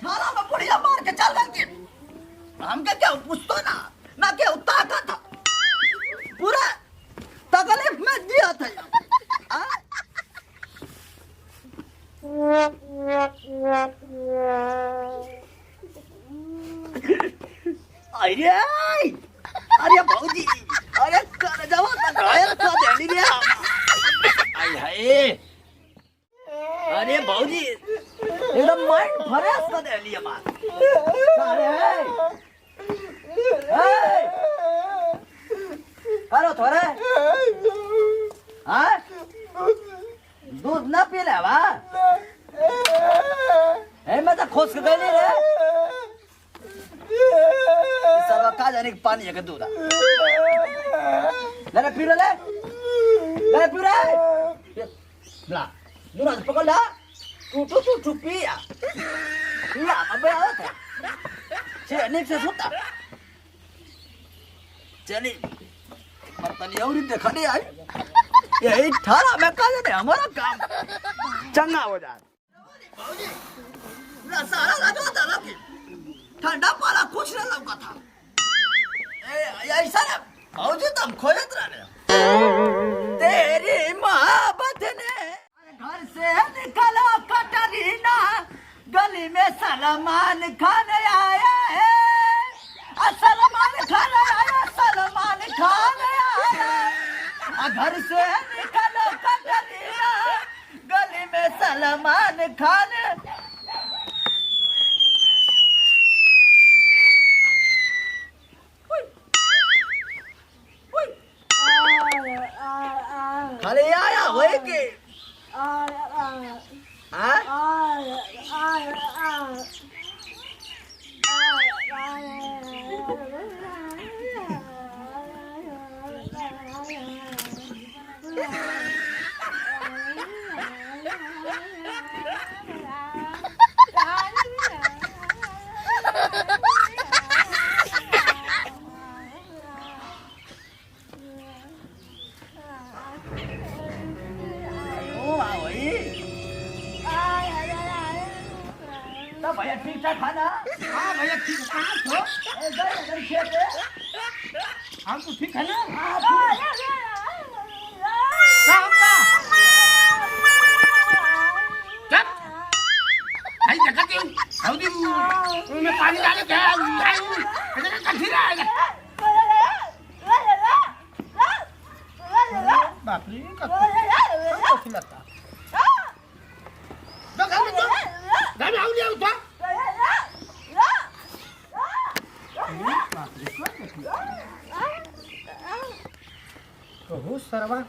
थाना में बुढ़िया मार के चल गई। हमके क्या पूछतो ना क्या ताकत था पूरा तकलीफ में दिया था। अरे अरे भाऊजी अरे कर जावा ना घायल कर देली रे। आई हाय अरे भाऊजी एकदम माइंड फ्रेश कर देली हमार। अरे करो थोड़े हाँ दूध ना पी ले वा मैं तो खोस के गई रे। सारा का जाने के पानी है के दूध ले पी ले पी रे ला दूध पकड़ ला तू पिया मैं आवत है चलिए से सुता चलिए बर्तन और देखा नहीं आई यही थारा में का जाने हमारा काम चंगा हो जाए। सारा राजवा था कि ठंडा पाला कुछ न लगा था ऐसा ना भाऊजी तुम खोजत रहे तेरी मोहब्बत ने घर से निकलो कटरीना गली में सलमान खान आया है। सलमान खान आया सलमान खान आया घर से निकलो कटरीना गली में सलमान खान। खाली आया वही के भैया ठीक ठाक खाना। हाँ भैया ठीक कहाँ हो खेत हम तो ठीक है ना। मैं पानी डाले क्या बापरी लगता बहुत सरवा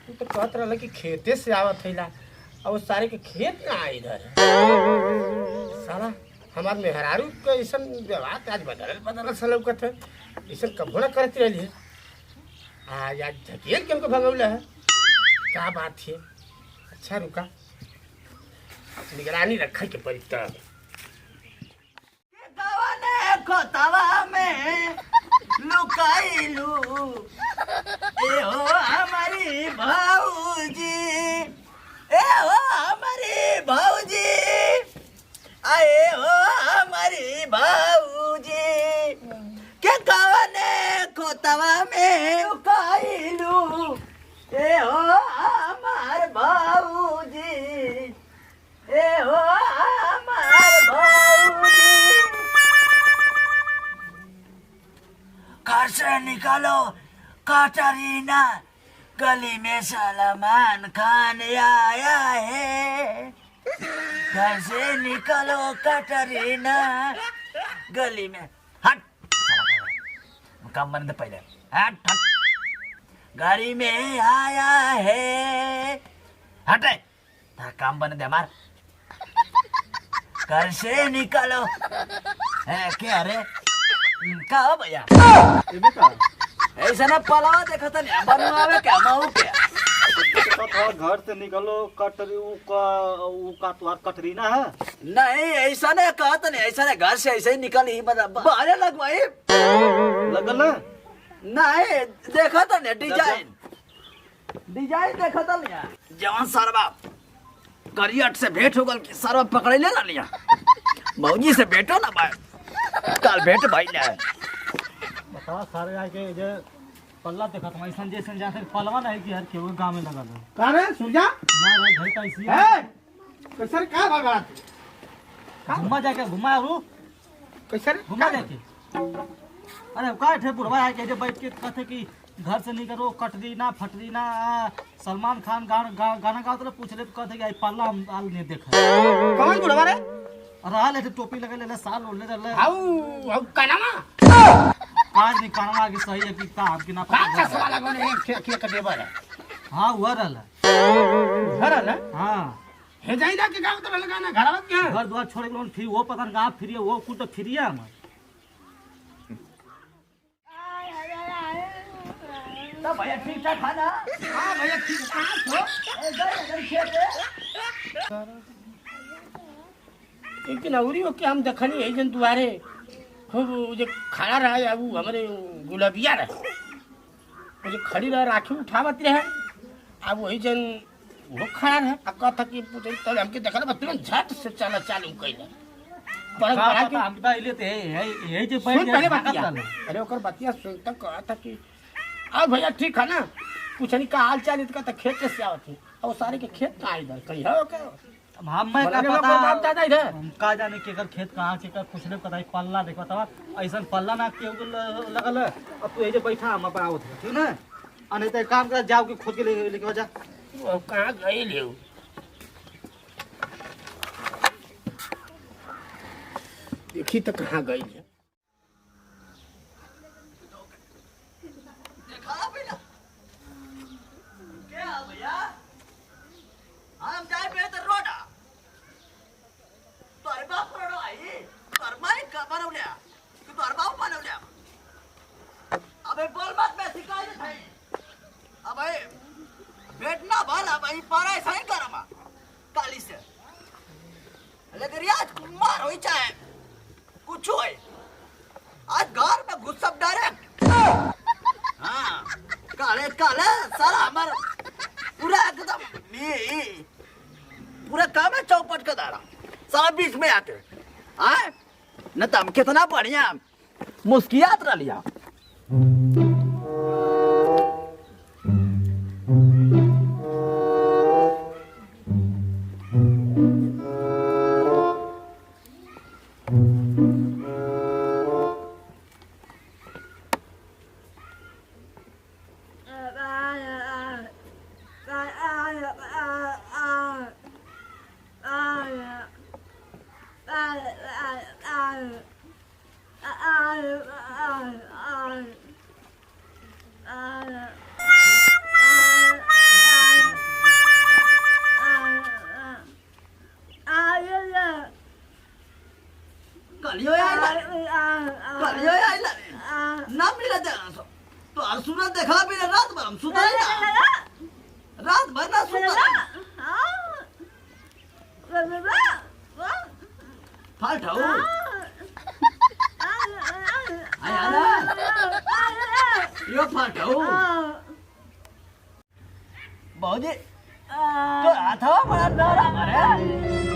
तू तो कहत रहा कि खेते से आवत थैला और सारे के खेत ना आ इधर साला हमार मेहरारू के ऐसा व्यवहार आज बदल सलौकत है ऐसा कभो ना करती रही है। आज आज झकेल के हमको भगौला है क्या बात है। अच्छा रुका निगरानी रखा के पड़ी तब खोतवा में लुकाइलू ए हो हमारी भाऊजी ए हो हमारी भाऊजी आए हो हमारी भाऊजी के कवने खोतवा में लुकाइलू ए हो हमार भाऊजी ए हो हमार भाऊजी। घर से निकालो कटरीना गली में सलमान खान आया है। घर से निकालो कटरीना गली में हट काम बंद पहले हट हट गाड़ी में आया है हटे काम बन दे मार घर से निकालो है क्या रे का हो भैया ऐसा ना पलावा देखा था नहीं बनवावे क्या माऊ क्या घर से निकलो कटरी का तुम्हार कटरीना है नहीं ऐसा नहीं कहा था नहीं ऐसा नहीं घर से ऐसे ही निकल ही बाहर लगवाई लगल ना नहीं देखा था नहीं डिजाइन देखा था नहीं जवान सरवा करियट से भेंट हो गल सरवा पकड़े ले ना लिया मौजी से बेटो ना भाई कल भेट भाई ले बता सारे आके जे पल्ला देखत मैं ऐसा जैसे जाते पलवा नहीं कि हर केहू गांव में लगल है का रे सूर्या ना रे भाई कैसी ए कैसर का बात घुमा जाके घुमा रू कैसर घुमा जाके अरे का ठे बुढ़वा आके जे बैठ के कहते कि घर से निकलो कटरी ना फटरी ना सलमान खान गाना गाओ तो पूछ ले कहते कि आई पल्ला हम आल नहीं देखा कौन बुढ़वा रे रहल है टोपी लगे ले साल ओढ़ले रहले आउ कनामा काज नहीं कानवा की सही है कि काम की ना का चश्मा लगने खे के देबर है हां हुआ रहल घर है हां हे जाई ना के गांव तो लगाना घरवा के घर द्वार छोड़ के फिर वो पता नहीं कहाँ फिरिए वो कुछ तो फिरिए हम तो भैया ठीक ठाक खाना हां भैया ठीक कहां हो एक नौरी हो के हम देखनी है जन दुआरे खूब जो खड़ा रहा अब हमारे गुलाबिया रहे वो जो खड़ी रह राखी उठावत रहे अब वही जन वो खड़ा रहे अब कहता कि पूछे तो हमके देखल बा तुरंत झट से चला चालू कइले बड़ा के हम तो लेते यही जो सुन पहले बतिया अरे ओकर बतिया सुनता कहता कि अब भैया ठीक है ना पूछनी का हाल चाल इसका तो खेत से आवत है और सारे के खेत कहाँ इधर कहीं है क्या हम मैं का पता हम का जाने के कर खेत कहाँ के कर कुछ नहीं पता पल्ला देखो तब ऐसा पल्ला ना के लगल अब तू ये बैठा हम पर आवत ठीक ना अने तो काम कर जाओ के खोद के लेके जा वो कहाँ गए ले देखी तो कहाँ गई है आज घर में घुस सब डायरेक्ट हाँ काले काले सारा हमारा पूरा एकदम ये पूरा काम है चौपट का दारा सारा बीच में आते हाँ न तो हम कितना बढ़िया मुस्कियात रह लिया ना मिला तो सुना देखा भी ना रात भर हम सुना रात भर ना सुना फाल्ट हो यो फाल्ट हो बहुजी तो हाथ बड़ा डर हमारे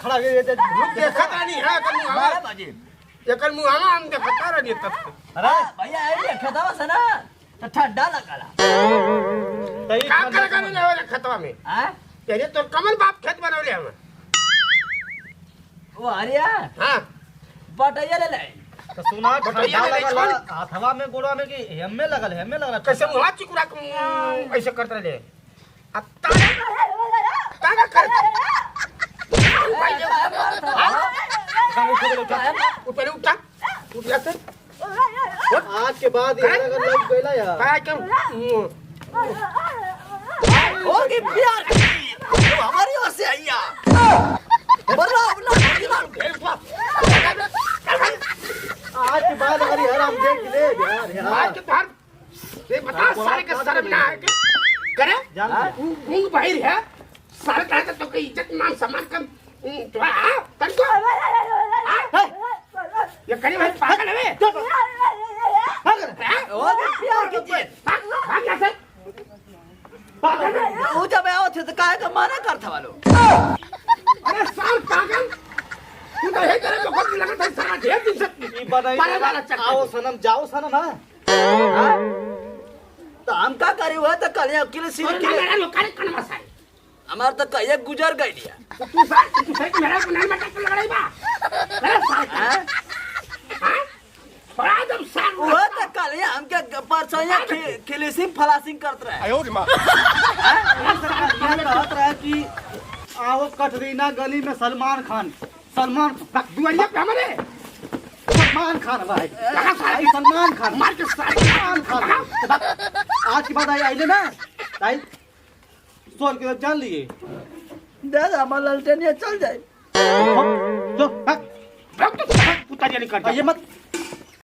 खड़ा देखता नहीं है एकर मुहावा हम देखता रही तब अरे भैया ये खेतवा से ना तो ठंडा लगला का कर कर ले वाला खेतवा में हां तेरे तो कमल बाप खेत बनवले हम वो हरिया हां बटैया ले ले तो सुना ठंडा लगला हाथवा में गोड़वा में कि हेमे लगल कैसे मुहा चिकुरा ऐसे करते रहे अब तागा कर ऊपर उठा उठ जाते आज के बाद ये अगर लग गइला यार काय क्यों होगी प्यार तो हमारी ओर से आइया बड़ा अपना मार के बाहर ये बता सारे के शर्म ना है करे मुंह बाहर है सारे कहते तो की इज्जत मान सम्मान कम तो हां तनको ये करी भाई पागल है ओ प्यार कीजिए भाग जा से वो जब आओ थे तो काहे का माना करता वालो अरे साल पागल तू तो है तेरे बहुत लगा था सारा ढेर दिन से ई बनाई आओ सनम जाओ सनम हां तो हम का करे हुआ तो कल अकेले सिर के मेरा लोग करे कन मसाई हमार तो कहिए गुजर गई दिया तू सही मेरा को नहीं मटक लगाई बा अरे साल हां बड़ा दम साल वो तो कल हम के परसों खिलेसिंग फलासिंग करत रहे आयो रे मां ये कहत रहे कि आओ कटरीना गली में सलमान खान दुआरिया पे हमारे सलमान खान भाई भाई सलमान खान मार के सारे सलमान खान आज की बात आई आइले ना आई सोच के जान लिए दादा हमारा ललटेनिया चल जाए तो तो पुता जानी कर ये मत